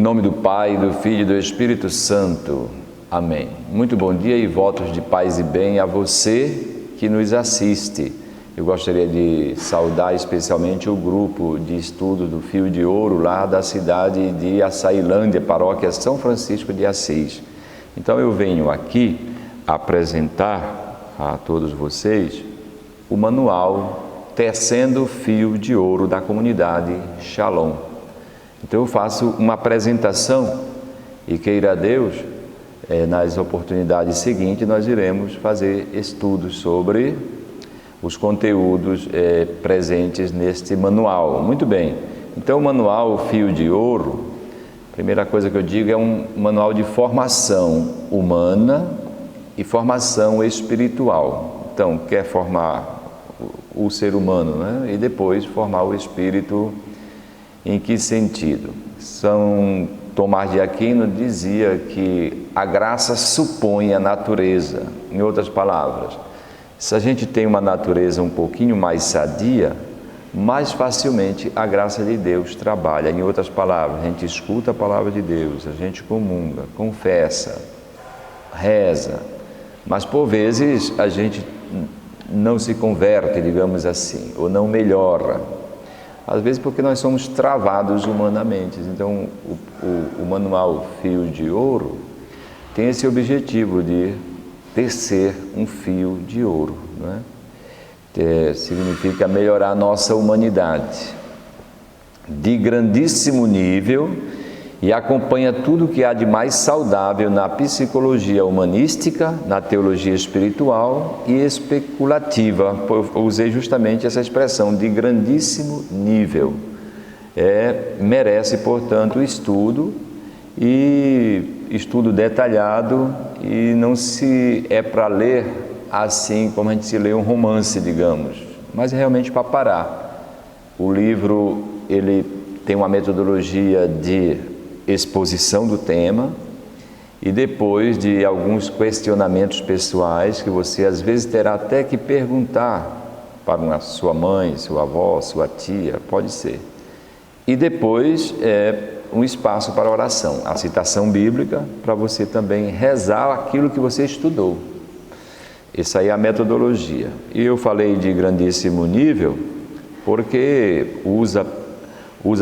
nome do Pai, do Filho e do Espírito Santo. Amém. Muito bom dia e votos de paz e bem a você que nos assiste. Eu gostaria de saudar especialmente o grupo de estudo do Fio de Ouro, lá da cidade de Açailândia, paróquia São Francisco de Assis. Então eu venho aqui apresentar a todos vocês o manual Tecendo o Fio de Ouro da comunidade Shalom. Então eu faço uma apresentação e queira Deus, nas oportunidades seguintes nós iremos fazer estudos sobre os conteúdos presentes neste manual. Muito bem, então o manual Fio de Ouro, a primeira coisa que eu digo é um manual de formação humana e formação espiritual. Então, quer formar o ser humano, né? E depois formar o espírito. Em que sentido? São Tomás de Aquino dizia que a graça supõe a natureza. Em outras palavras, se a gente tem uma natureza um pouquinho mais sadia, mais facilmente a graça de Deus trabalha. Em outras palavras, a gente escuta a palavra de Deus, a gente comunga, confessa, reza, mas por vezes a gente não se converte, digamos assim, ou não melhora. Às vezes porque nós somos travados humanamente. Então o manual Fio de Ouro tem esse objetivo de tecer um fio de ouro, não é? Significa melhorar a nossa humanidade de grandíssimo nível e acompanha tudo que há de mais saudável na psicologia humanística, na teologia espiritual e especulativa. Eu usei justamente essa expressão, de grandíssimo nível. Merece, portanto, estudo detalhado, e não se é para ler assim como a gente se lê um romance, digamos, mas realmente para parar. O livro, ele tem uma metodologia de exposição do tema e depois de alguns questionamentos pessoais que você às vezes terá até que perguntar para sua mãe, sua avó, sua tia, pode ser. E depois um espaço para oração, a citação bíblica para você também rezar aquilo que você estudou. Essa aí é a metodologia. E eu falei de grandíssimo nível porque usa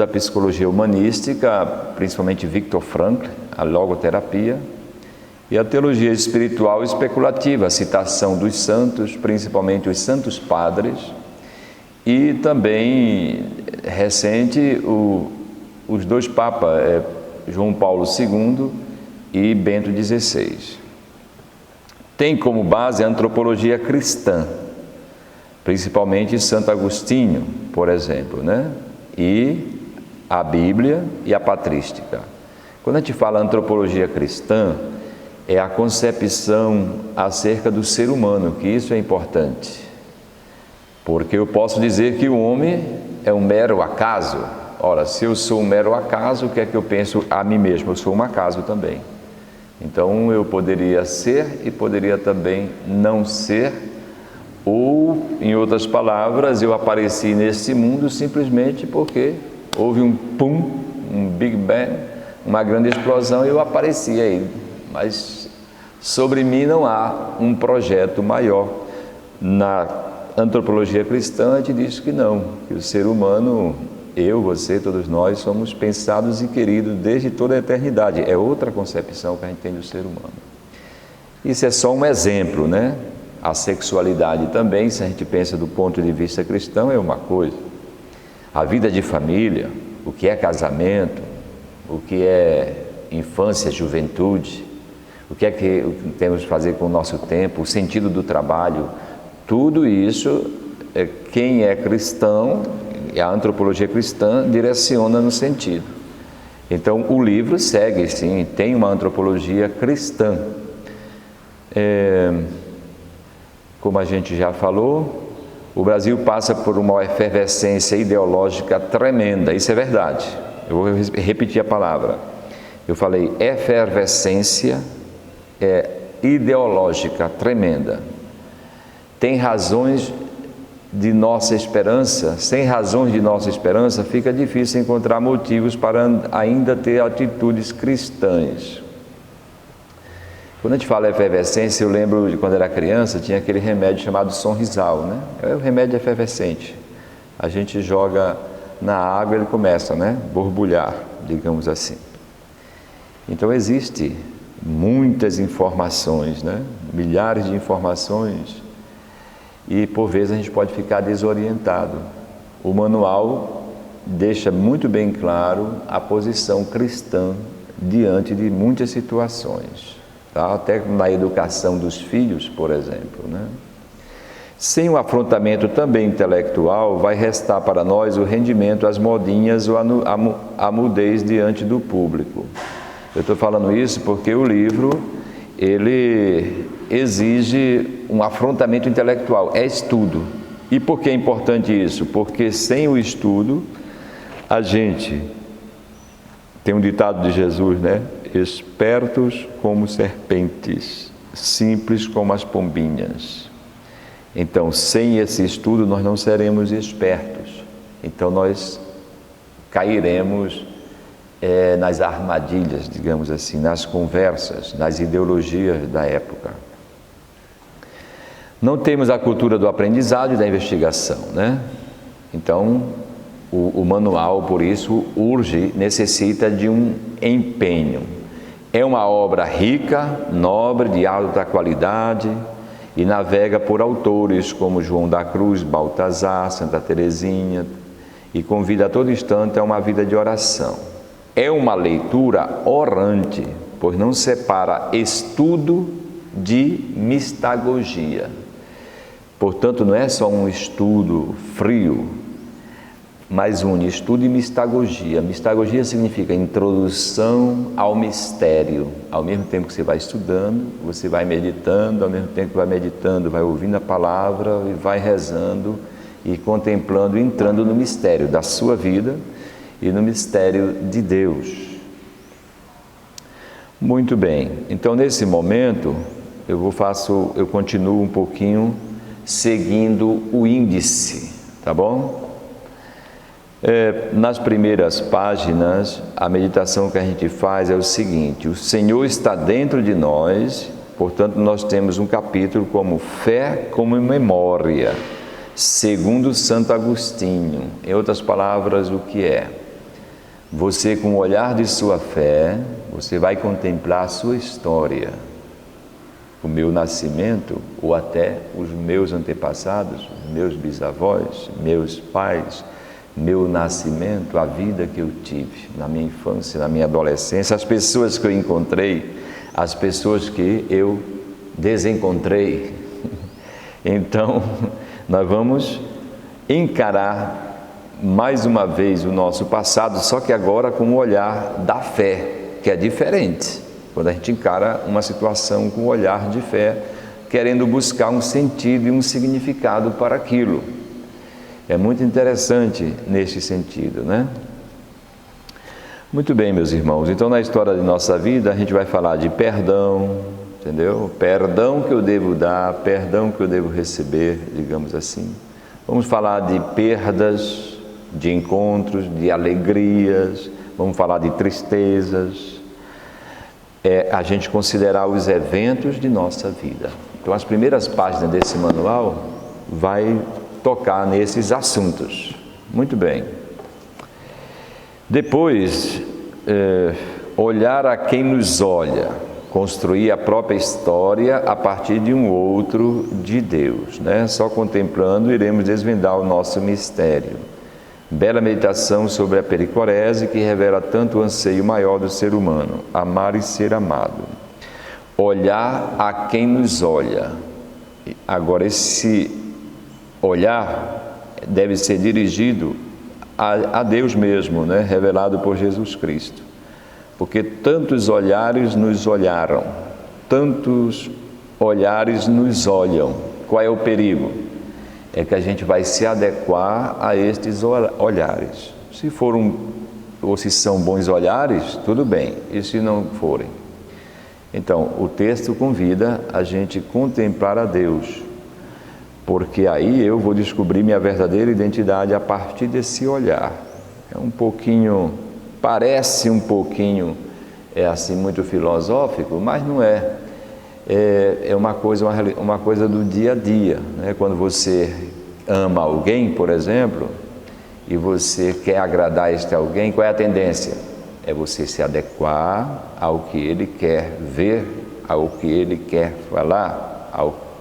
a psicologia humanística, principalmente Viktor Frankl, a logoterapia, e a teologia espiritual especulativa, a citação dos santos, principalmente os santos padres, e também, recente, os dois papas, João Paulo II e Bento XVI. Tem como base a antropologia cristã, principalmente Santo Agostinho, por exemplo, né? E a Bíblia e a patrística. Quando a gente fala antropologia cristã, é a concepção acerca do ser humano, que isso é importante. Porque eu posso dizer que o homem é um mero acaso. Ora, se eu sou um mero acaso, o que é que eu penso a mim mesmo? Eu sou um acaso também. Então eu poderia ser e poderia também não ser, ou, em outras palavras, eu apareci nesse mundo simplesmente porque houve um pum, um Big Bang, uma grande explosão e eu apareci aí. Mas sobre mim não há um projeto maior. Na antropologia cristã a gente diz que não, que o ser humano, eu, você, todos nós, somos pensados e queridos desde toda a eternidade. É outra concepção que a gente tem do ser humano. Isso é só um exemplo, né? A sexualidade também, se a gente pensa do ponto de vista cristão, é uma coisa. A vida de família, o que é casamento, o que é infância, juventude, o que temos que fazer com o nosso tempo, o sentido do trabalho, tudo isso, quem é cristão, e a antropologia cristã direciona no sentido. Então, o livro segue, sim, tem uma antropologia cristã. Como a gente já falou, o Brasil passa por uma efervescência ideológica tremenda, isso é verdade. Eu vou repetir a palavra. Eu falei efervescência ideológica tremenda. Tem razões de nossa esperança, sem razões de nossa esperança, fica difícil encontrar motivos para ainda ter atitudes cristãs. Quando a gente fala efervescência, eu lembro de quando era criança, tinha aquele remédio chamado Sonrisal, né? É o remédio efervescente. A gente joga na água e ele começa, né? Borbulhar, digamos assim. Então existe muitas informações, né? Milhares de informações, e por vezes a gente pode ficar desorientado. O manual deixa muito bem claro a posição cristã diante de muitas situações, tá? Até na educação dos filhos, por exemplo, né? Sem o afrontamento também intelectual, vai restar para nós o rendimento às modinhas ou a mudez diante do público. Eu estou falando isso porque o livro, ele exige um afrontamento intelectual, é estudo. E por que é importante isso? Porque sem o estudo, a gente tem um ditado de Jesus, né? Espertos como serpentes, simples como as pombinhas. Então, sem esse estudo, nós não seremos espertos. Então, nós cairemos nas armadilhas, digamos assim, nas conversas, nas ideologias da época. Não temos a cultura do aprendizado e da investigação, né? Então, o manual, por isso, necessita de um empenho. É uma obra rica, nobre, de alta qualidade, e navega por autores como João da Cruz, Baltazar, Santa Teresinha, e convida a todo instante a uma vida de oração. É uma leitura orante, pois não separa estudo de mistagogia. Portanto, não é só um estudo frio, mas um estudo de mistagogia. Mistagogia significa introdução ao mistério. Ao mesmo tempo que você vai estudando, você vai meditando, ao mesmo tempo que vai meditando, vai ouvindo a palavra e vai rezando e contemplando, entrando no mistério da sua vida e no mistério de Deus. Muito bem, então nesse momento eu continuo um pouquinho seguindo o índice, tá bom? Nas primeiras páginas, a meditação que a gente faz é o seguinte: o Senhor está dentro de nós, portanto nós temos um capítulo como fé como memória, segundo Santo Agostinho. Em outras palavras, o que é? Você, com o olhar de sua fé, você vai contemplar a sua história, o meu nascimento, ou até os meus antepassados, meus bisavós, meus pais, meu nascimento, a vida que eu tive na minha infância, na minha adolescência, as pessoas que eu encontrei, as pessoas que eu desencontrei. Então, nós vamos encarar mais uma vez o nosso passado, só que agora com o olhar da fé, que é diferente. Quando a gente encara uma situação com o olhar de fé, querendo buscar um sentido e um significado para aquilo. É muito interessante nesse sentido, né? Muito bem, meus irmãos. Então, na história de nossa vida, a gente vai falar de perdão, entendeu? Perdão que eu devo dar, perdão que eu devo receber, digamos assim. Vamos falar de perdas, de encontros, de alegrias, vamos falar de tristezas. A gente considerar os eventos de nossa vida. Então, as primeiras páginas desse manual vai tocar nesses assuntos. Muito bem. Depois, olhar a quem nos olha, construir a própria história a partir de um outro de Deus, né? Só contemplando iremos desvendar o nosso mistério. Bela meditação sobre a pericorese que revela tanto o anseio maior do ser humano, amar e ser amado. Olhar a quem nos olha. Agora, esse olhar deve ser dirigido a Deus mesmo, né? Revelado por Jesus Cristo. Porque tantos olhares nos olharam, tantos olhares nos olham. Qual é o perigo? É que a gente vai se adequar a estes olhares. Se ou se são bons olhares, tudo bem. E se não forem? Então, o texto convida a gente contemplar a Deus. porque aí eu vou descobrir minha verdadeira identidade a partir desse olhar. É um pouquinho, parece um pouquinho, assim, muito filosófico, mas não é. É uma coisa do dia a dia, né? Quando você ama alguém, por exemplo, e você quer agradar este alguém, qual é a tendência? É você se adequar ao que ele quer ver, ao que ele quer falar,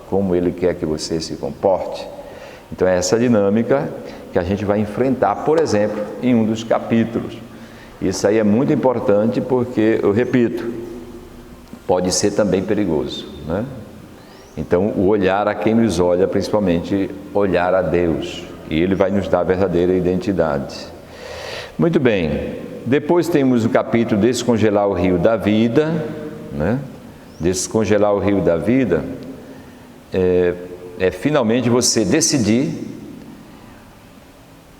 como ele quer que você se comporte. Então é essa dinâmica que a gente vai enfrentar, por exemplo, em um dos capítulos. Isso aí é muito importante porque, eu repito, pode ser também perigoso, né? Então, o olhar a quem nos olha, principalmente olhar a Deus, e Ele vai nos dar a verdadeira identidade. Muito bem, depois temos o capítulo Descongelar o Rio da Vida, né? Descongelar o Rio da Vida é finalmente você decidir,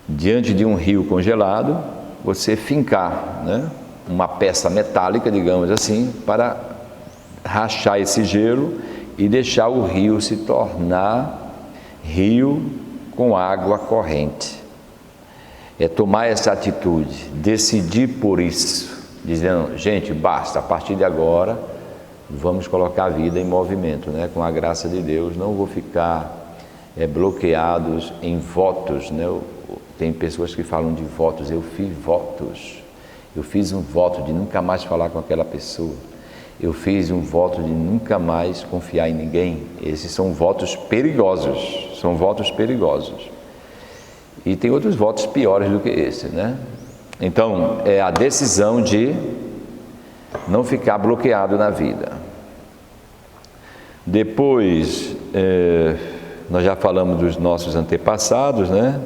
diante de um rio congelado, você fincar, né, uma peça metálica, digamos assim, para rachar esse gelo e deixar o rio se tornar rio com água corrente. É tomar essa atitude, decidir por isso, dizendo, gente, basta, a partir de agora vamos colocar a vida em movimento, né? Com a graça de Deus, não vou ficar bloqueados em votos, né? Tem pessoas que falam de votos, eu fiz um voto de nunca mais falar com aquela pessoa, eu fiz um voto de nunca mais confiar em ninguém. Esses são votos perigosos, e tem outros votos piores do que esse, né? Então, é a decisão de não ficar bloqueado na vida. Depois, nós já falamos dos nossos antepassados, né?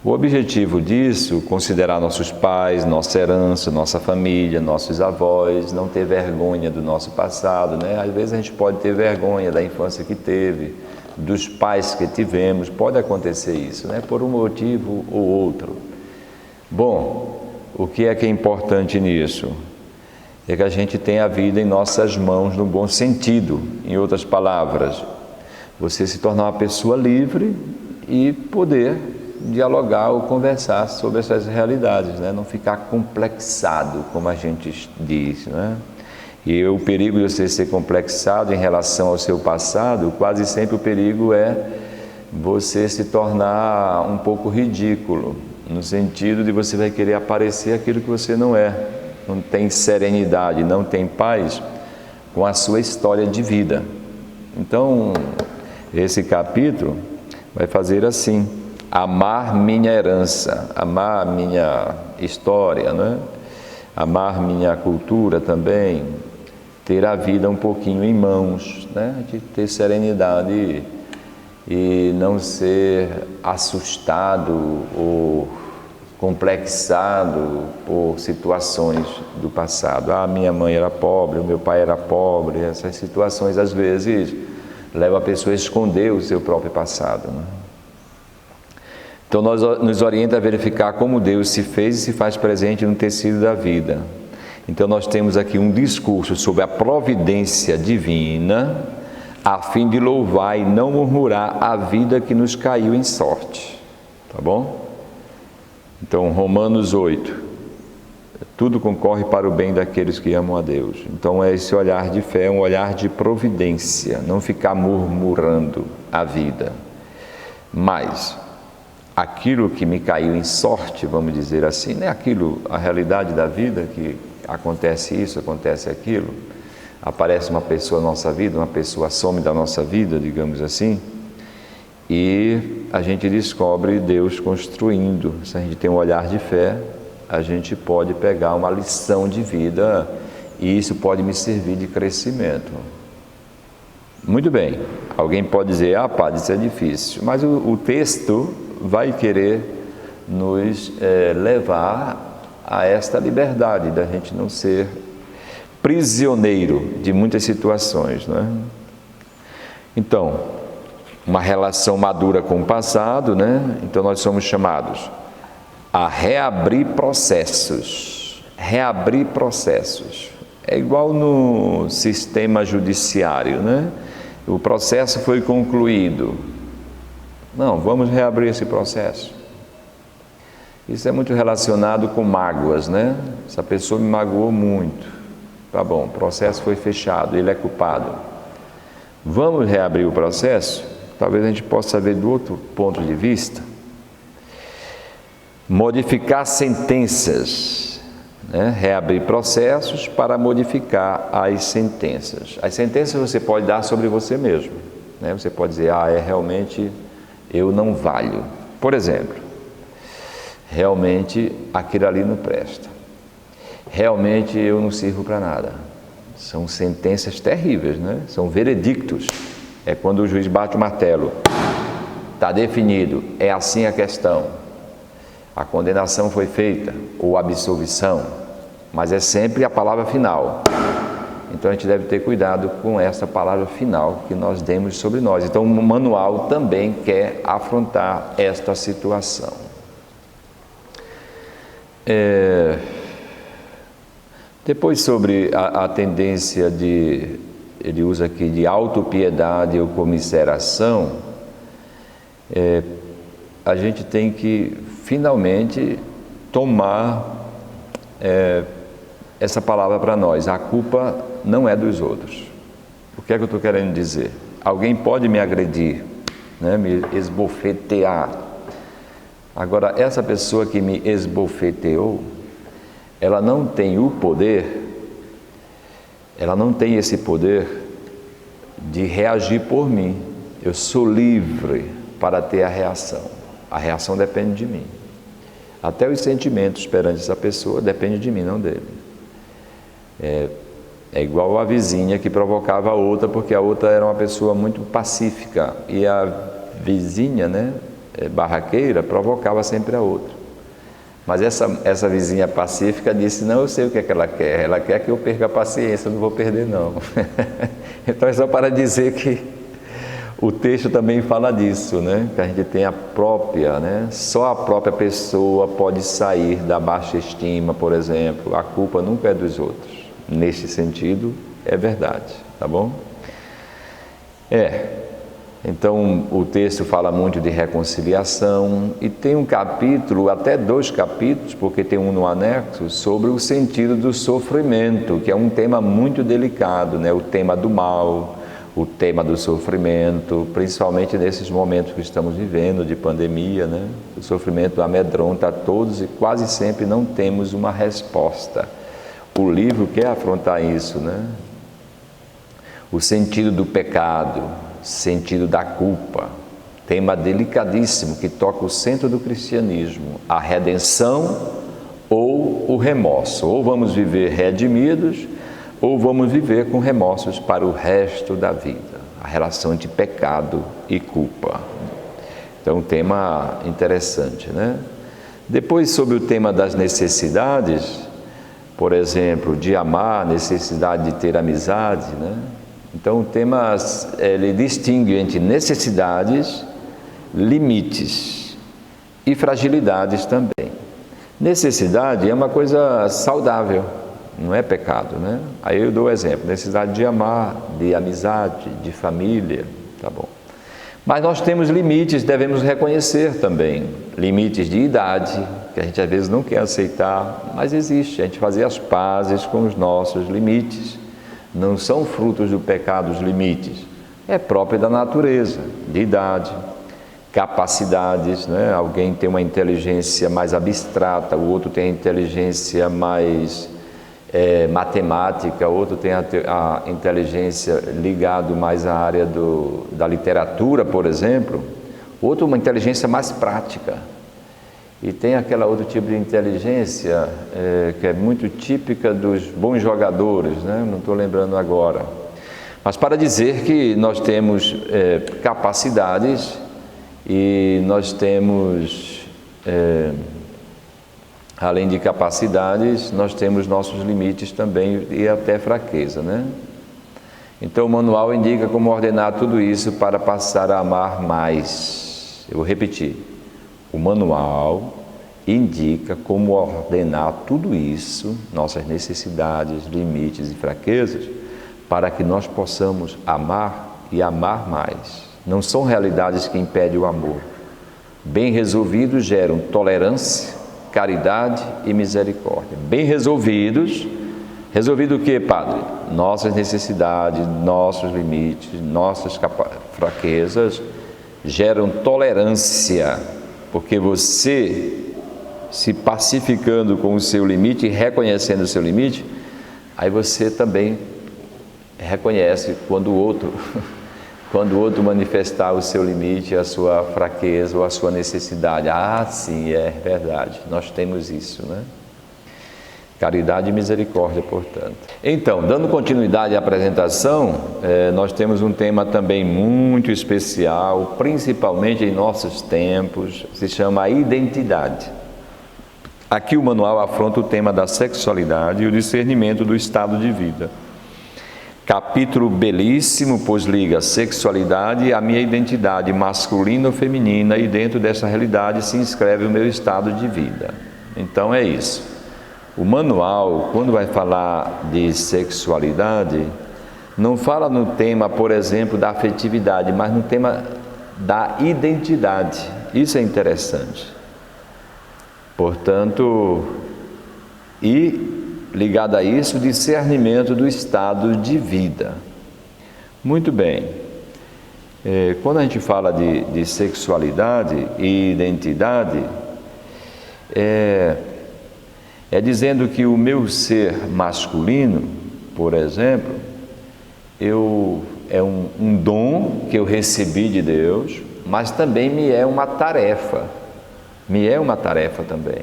O objetivo disso, considerar nossos pais, nossa herança, nossa família, nossos avós, não ter vergonha do nosso passado, né? Às vezes a gente pode ter vergonha da infância que teve, dos pais que tivemos, pode acontecer isso, né? Por um motivo ou outro. Bom, o que é importante nisso? É que a gente tenha a vida em nossas mãos no bom sentido. Em outras palavras, você se tornar uma pessoa livre e poder dialogar ou conversar sobre essas realidades, né? Não ficar complexado, como a gente diz, né? E o perigo de você ser complexado em relação ao seu passado, quase sempre o perigo é você se tornar um pouco ridículo, no sentido de você vai querer aparecer aquilo que você não é. Não tem serenidade, não tem paz com a sua história de vida. Então, esse capítulo vai fazer assim: amar minha herança, amar minha história, né? Amar minha cultura também, ter a vida um pouquinho em mãos, né? De ter serenidade e não ser assustado ou complexado por situações do passado. Ah, minha mãe era pobre, o meu pai era pobre. Essas situações às vezes levam a pessoa a esconder o seu próprio passado, né? Então nos orienta a verificar como Deus se fez e se faz presente no tecido da vida. Então nós temos aqui um discurso sobre a providência divina, a fim de louvar e não murmurar a vida que nos caiu em sorte. Tá bom? Então, Romanos 8, tudo concorre para o bem daqueles que amam a Deus. Então, esse olhar de fé é um olhar de providência, não ficar murmurando a vida. Mas, aquilo que me caiu em sorte, vamos dizer assim, não é aquilo, a realidade da vida, que acontece isso, acontece aquilo, aparece uma pessoa na nossa vida, uma pessoa some da nossa vida, digamos assim, e a gente descobre Deus construindo. Se a gente tem um olhar de fé, a gente pode pegar uma lição de vida e isso pode me servir de crescimento. Muito bem, alguém pode dizer, padre, isso é difícil, mas o texto vai querer nos levar a esta liberdade da gente não ser prisioneiro de muitas situações, né? Então, uma relação madura com o passado, né? Então nós somos chamados a reabrir processos. Reabrir processos. É igual no sistema judiciário, né? O processo foi concluído. Não, vamos reabrir esse processo. Isso é muito relacionado com mágoas, né? Essa pessoa me magoou muito. Tá bom, o processo foi fechado, ele é culpado. Vamos reabrir o processo? Talvez a gente possa ver do outro ponto de vista. Modificar sentenças, né? Reabrir processos para modificar as sentenças. As sentenças você pode dar sobre você mesmo, né? Você pode dizer, realmente eu não valho. Por exemplo, realmente aquilo ali não presta. Realmente eu não sirvo para nada. São sentenças terríveis, né? São veredictos. É quando o juiz bate o martelo. Está definido, é assim a questão. A condenação foi feita, ou a absolvição, mas é sempre a palavra final. Então a gente deve ter cuidado com essa palavra final que nós demos sobre nós. Então o manual também quer afrontar esta situação. Depois sobre a tendência ele usa aqui de autopiedade ou comiseração, a gente tem que finalmente tomar essa palavra para nós. A culpa não é dos outros. O que é que eu estou querendo dizer? Alguém pode me agredir, né? Me esbofetear. Agora, essa pessoa que me esbofeteou, ela não tem o poder, ela não tem esse poder de reagir por mim. Eu sou livre para ter a reação. A reação depende de mim. Até os sentimentos perante essa pessoa dependem de mim, não dele. É igual a vizinha que provocava a outra, porque a outra era uma pessoa muito pacífica. E a vizinha, né, barraqueira, provocava sempre a outra. Mas essa vizinha pacífica disse, não, eu sei o que é que ela quer. Ela quer que eu perca a paciência, eu não vou perder não. Então é só para dizer que o texto também fala disso, né? Que a gente tem a própria, né? Só a própria pessoa pode sair da baixa estima, por exemplo. A culpa nunca é dos outros. Neste sentido, é verdade, tá bom? Então o texto fala muito de reconciliação e tem um capítulo, até 2 capítulos, porque tem um no anexo, sobre o sentido do sofrimento, que é um tema muito delicado, né? O tema do mal, o tema do sofrimento, principalmente nesses momentos que estamos vivendo de pandemia, né? O sofrimento amedronta a todos e quase sempre não temos uma resposta. O livro quer afrontar isso, né? O sentido do pecado, sentido da culpa, tema delicadíssimo que toca o centro do cristianismo, a redenção ou o remorso. Ou vamos viver redimidos, ou vamos viver com remorsos para o resto da vida. A relação entre pecado e culpa. Então, um tema interessante, né? Depois, sobre o tema das necessidades, por exemplo, de amar, necessidade de ter amizade, né? Então, o tema, ele distingue entre necessidades, limites e fragilidades também. Necessidade é uma coisa saudável, não é pecado, né? Aí eu dou exemplo, necessidade de amar, de amizade, de família, tá bom. Mas nós temos limites, devemos reconhecer também, limites de idade, que a gente às vezes não quer aceitar, mas existe, a gente fazer as pazes com os nossos limites. Não são frutos do pecado os limites, é próprio da natureza, de idade, capacidades, né? Alguém tem uma inteligência mais abstrata, o outro tem a inteligência mais matemática, outro tem a inteligência ligado mais à área da literatura, por exemplo, outro uma inteligência mais prática. E tem aquela outro tipo de inteligência que é muito típica dos bons jogadores, né? Não estou lembrando agora. Mas para dizer que nós temos capacidades e nós temos, além de capacidades, nós temos nossos limites também e até fraqueza, né? Então o manual indica como ordenar tudo isso para passar a amar mais. Eu vou repetir. O manual indica como ordenar tudo isso, nossas necessidades, limites e fraquezas, para que nós possamos amar e amar mais. Não são realidades que impedem o amor. Bem resolvidos geram tolerância, caridade e misericórdia. Bem resolvidos, resolvido o que, Padre? Nossas necessidades, nossos limites, nossas fraquezas geram tolerância, porque você, se pacificando com o seu limite e reconhecendo o seu limite, aí você também reconhece quando o outro manifestar o seu limite, a sua fraqueza ou a sua necessidade. Ah, sim, é verdade, nós temos isso, né? Caridade e misericórdia, portanto. Então, dando continuidade à apresentação, nós temos um tema também muito especial, principalmente em nossos tempos, se chama a identidade. Aqui o manual afronta o tema da sexualidade e o discernimento do estado de vida. Capítulo belíssimo, pois liga a sexualidade à minha identidade masculina ou feminina, e dentro dessa realidade se inscreve o meu estado de vida. Então é isso. O manual, quando vai falar de sexualidade, não fala no tema, por exemplo, da afetividade, mas no tema da identidade. Isso é interessante. Portanto, ligado a isso, discernimento do estado de vida. Muito bem. Quando a gente fala de sexualidade e identidade, é dizendo que o meu ser masculino, por exemplo, é um dom que eu recebi de Deus, mas também me é uma tarefa. Me é uma tarefa também.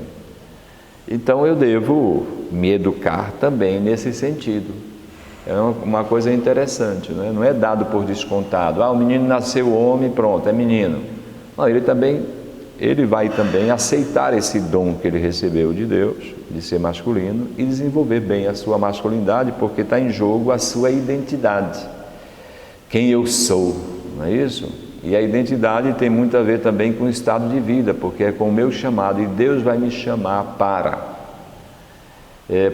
Então eu devo me educar também nesse sentido. É uma coisa interessante, né? Não é dado por descontado. O menino nasceu homem, pronto, é menino. Não, ele vai também aceitar esse dom que ele recebeu de Deus, de ser masculino, e desenvolver bem a sua masculinidade, porque está em jogo a sua identidade. Quem eu sou, não é isso? E a identidade tem muito a ver também com o estado de vida, porque é com o meu chamado, e Deus vai me chamar para.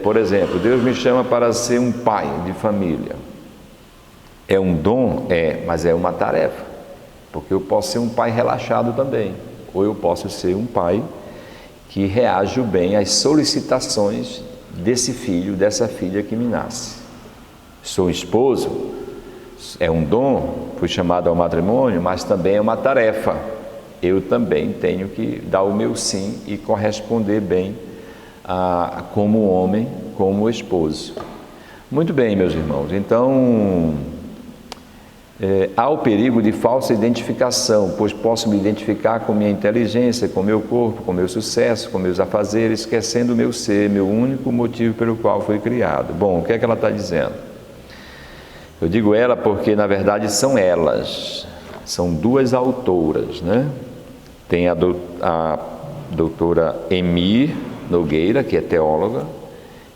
Por exemplo, Deus me chama para ser um pai de família. É um dom? Mas é uma tarefa, porque eu posso ser um pai relaxado também, ou eu posso ser um pai que reage bem às solicitações desse filho, dessa filha que me nasce. Sou esposo, é um dom, fui chamado ao matrimônio, mas também é uma tarefa. Eu também tenho que dar o meu sim e corresponder bem como homem, como esposo. Muito bem, meus irmãos. Então, há o perigo de falsa identificação, pois posso me identificar com minha inteligência, com meu corpo, com meu sucesso, com meus afazeres, esquecendo o meu ser, meu único motivo pelo qual fui criado. Bom, o que é que ela está dizendo? Eu digo ela porque, na verdade, são elas. São duas autoras, né? Tem a doutora Emir Nogueira, que é teóloga,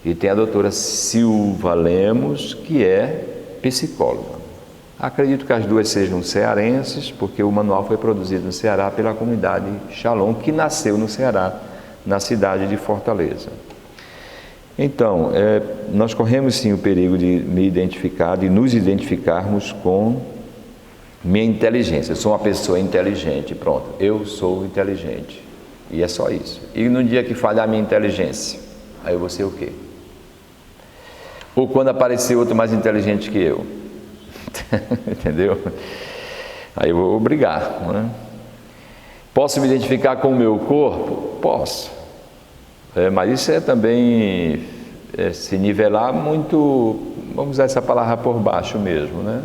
e tem a doutora Silva Lemos, que é psicóloga. Acredito que as duas sejam cearenses, porque o manual foi produzido no Ceará pela comunidade Shalom, que nasceu no Ceará, na cidade de Fortaleza. Então, nós corremos sim o perigo de me identificar, de nos identificarmos com minha inteligência. Eu sou uma pessoa inteligente, pronto, eu sou inteligente. E é só isso. E no dia que falhar a minha inteligência, aí eu vou ser o quê? Ou quando aparecer outro mais inteligente que eu. Entendeu? Aí eu vou brigar, não é? Posso me identificar com o meu corpo? Posso. Mas isso é também se nivelar muito, vamos usar essa palavra por baixo mesmo, né?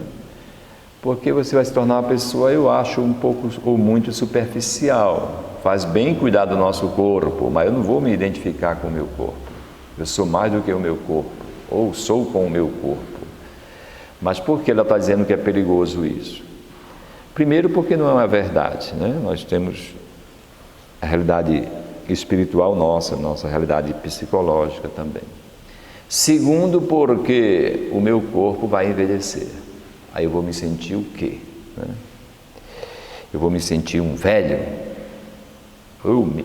Porque você vai se tornar uma pessoa, eu acho, um pouco ou muito superficial. Faz bem cuidar do nosso corpo, mas eu não vou me identificar com o meu corpo. Eu sou mais do que o meu corpo, ou sou com o meu corpo. Mas por que ela está dizendo que é perigoso isso? Primeiro, porque não é uma verdade, né? Nós temos a realidade espiritual nossa realidade psicológica também. Segundo, porque o meu corpo vai envelhecer. Aí eu vou me sentir o quê? Eu vou me sentir um velho?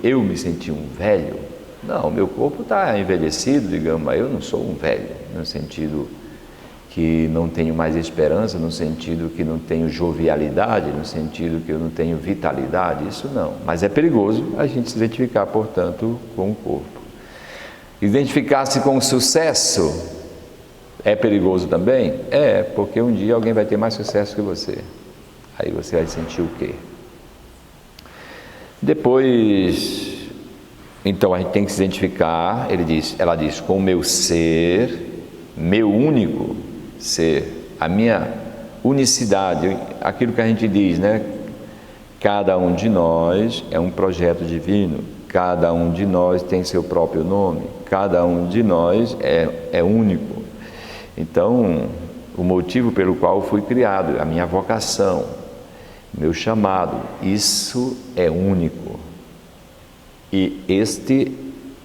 Eu me sentir um velho? Não, o meu corpo está envelhecido, digamos, mas eu não sou um velho, no sentido que não tenho mais esperança, no sentido que não tenho jovialidade, no sentido que eu não tenho vitalidade, isso não. Mas é perigoso a gente se identificar, portanto, com o corpo. Identificar-se com o sucesso é perigoso também? É, porque um dia alguém vai ter mais sucesso que você. Aí você vai sentir o quê? Depois, então a gente tem que se identificar, ela diz, com o meu ser, meu único ser, a minha unicidade, aquilo que a gente diz, né? Cada um de nós é um projeto divino, cada um de nós tem seu próprio nome, cada um de nós é único. Então, o motivo pelo qual eu fui criado, a minha vocação, meu chamado, isso é único. E este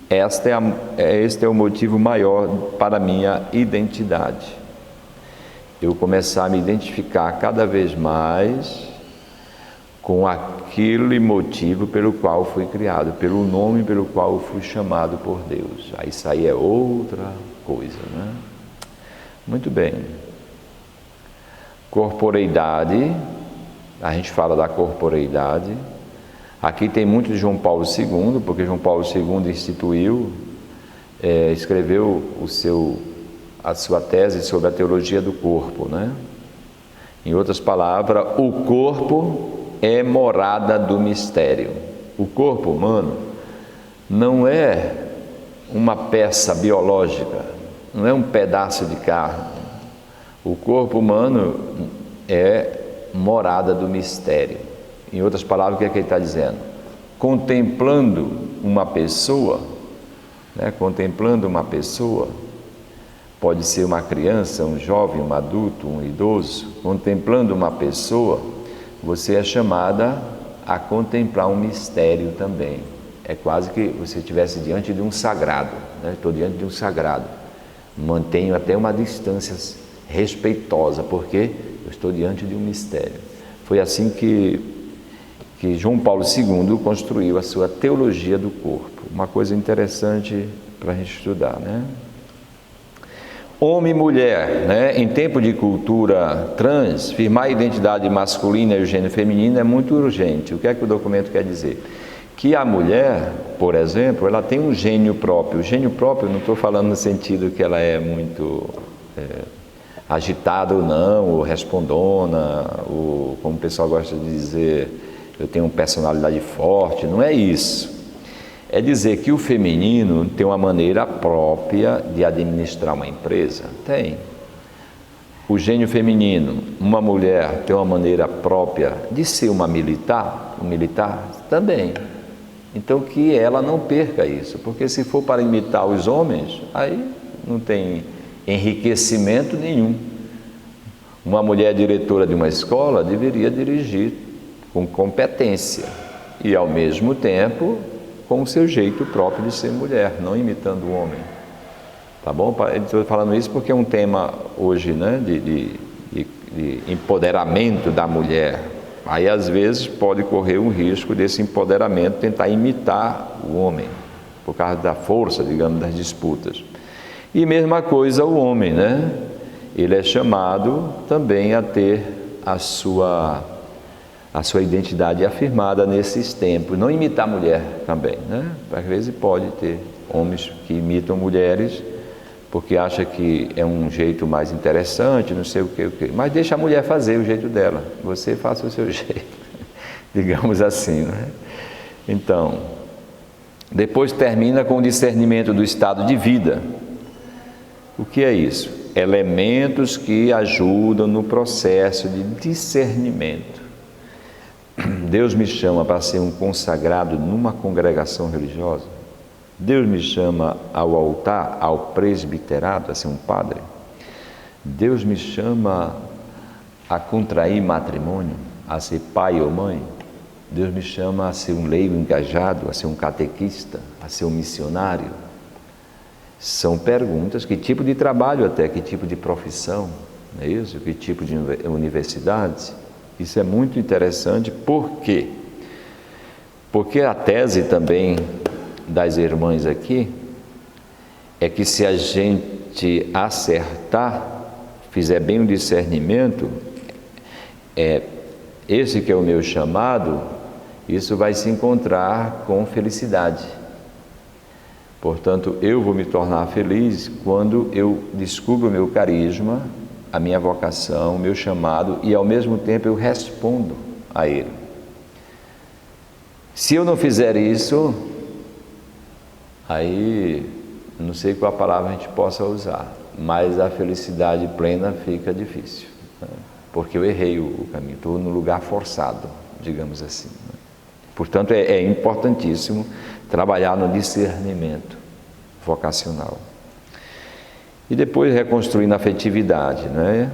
é o motivo maior para a minha identidade. Eu começar a me identificar cada vez mais com aquele motivo pelo qual fui criado, pelo nome pelo qual eu fui chamado por Deus. Aí isso aí é outra coisa, né? Muito bem. Corporeidade, a gente fala da corporeidade. Aqui tem muito de João Paulo II, porque João Paulo II instituiu, escreveu a sua tese sobre a teologia do corpo, né? Em outras palavras, o corpo é morada do mistério. O corpo humano não é uma peça biológica, não é um pedaço de carne. O corpo humano é morada do mistério. Em outras palavras, o que é que ele está dizendo? Contemplando uma pessoa, né? Contemplando uma pessoa, pode ser uma criança, um jovem, um adulto, um idoso, contemplando uma pessoa, você é chamada a contemplar um mistério também. É quase que você estivesse diante de um sagrado, né? Estou diante de um sagrado. Mantenho até uma distância respeitosa, porque eu estou diante de um mistério. Foi assim que João Paulo II construiu a sua teologia do corpo. Uma coisa interessante para a gente estudar, né? Homem e mulher, né? Em tempo de cultura trans, firmar a identidade masculina e o gênero feminino é muito urgente. O que é que o documento quer dizer? Que a mulher, por exemplo, ela tem um gênio próprio. O gênio próprio, não estou falando no sentido que ela é muito agitada ou não, ou respondona, ou como o pessoal gosta de dizer, eu tenho uma personalidade forte. Não é isso. É dizer que o feminino tem uma maneira própria de administrar uma empresa? Tem. O gênio feminino, uma mulher tem uma maneira própria de ser uma militar? Um militar? Também. Então que ela não perca isso, porque se for para imitar os homens, aí não tem enriquecimento nenhum. Uma mulher diretora de uma escola deveria dirigir com competência e ao mesmo tempo com o seu jeito próprio de ser mulher, não imitando o homem. Tá bom? Estou falando isso porque é um tema hoje, né, de empoderamento da mulher. Aí, às vezes, pode correr um risco desse empoderamento tentar imitar o homem, por causa da força, digamos, das disputas. E mesma coisa o homem, né? Ele é chamado também a ter a sua identidade afirmada nesses tempos, não imitar a mulher também, né? Às vezes pode ter homens que imitam mulheres porque acha que é um jeito mais interessante, não sei o que, mas deixa a mulher fazer o jeito dela, você faça o seu jeito, digamos assim, né? Então, depois termina com o discernimento do estado de vida. O que é isso? Elementos que ajudam no processo de discernimento. Deus me chama para ser um consagrado numa congregação religiosa? Deus me chama ao altar, ao presbiterado, a ser um padre? Deus me chama a contrair matrimônio, a ser pai ou mãe? Deus me chama a ser um leigo engajado, a ser um catequista, a ser um missionário? São perguntas, que tipo de trabalho até, que tipo de profissão, não é isso? Que tipo de universidade? Isso é muito interessante, por quê? Porque a tese também das irmãs aqui é que se a gente acertar, fizer bem o discernimento, esse que é o meu chamado, isso vai se encontrar com felicidade. Portanto, eu vou me tornar feliz quando eu descubro o meu carisma, a minha vocação, o meu chamado, e ao mesmo tempo eu respondo a ele. Se eu não fizer isso, aí não sei qual a palavra a gente possa usar, mas a felicidade plena fica difícil, né? Porque eu errei o caminho, estou no lugar forçado, digamos assim, né? Portanto, é importantíssimo trabalhar no discernimento vocacional. E depois reconstruindo a afetividade, né?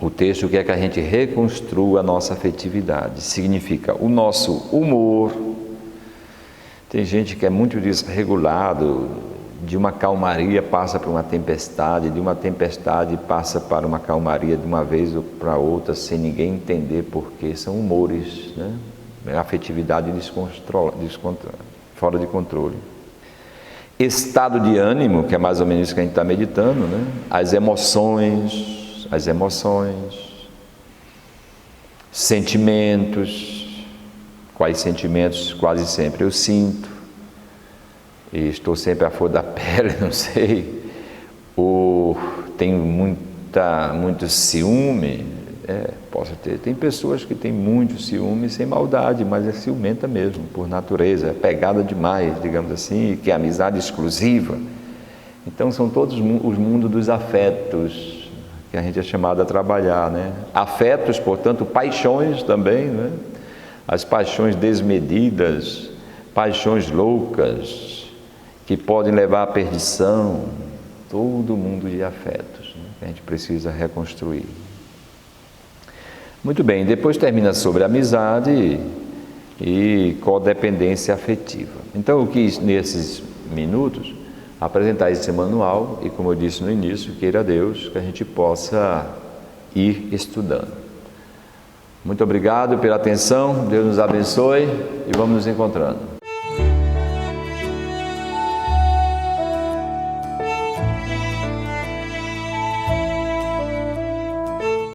O texto quer que a gente reconstrua a nossa afetividade. Significa o nosso humor. Tem gente que é muito desregulado, de uma calmaria passa para uma tempestade, de uma tempestade passa para uma calmaria de uma vez ou para outra, sem ninguém entender porquê. São humores, né? A afetividade fora de controle. Estado de ânimo, que é mais ou menos isso que a gente está meditando, né? As emoções, sentimentos, quais sentimentos quase sempre eu sinto, e estou sempre à flor da pele, não sei, ou tenho muito ciúme, posso ter. Tem pessoas que têm muito ciúme sem maldade, mas é ciumenta mesmo, por natureza, é pegada demais, digamos assim, que é amizade exclusiva. Então são todos os mundos dos afetos que a gente é chamado a trabalhar, né? Afetos, portanto, paixões também, né? As paixões desmedidas, paixões loucas, que podem levar à perdição, todo mundo de afetos, né? Que a gente precisa reconstruir. Muito bem, depois termina sobre amizade e codependência afetiva. Então eu quis, nesses minutos, apresentar esse manual e, como eu disse no início, queira Deus que a gente possa ir estudando. Muito obrigado pela atenção, Deus nos abençoe e vamos nos encontrando.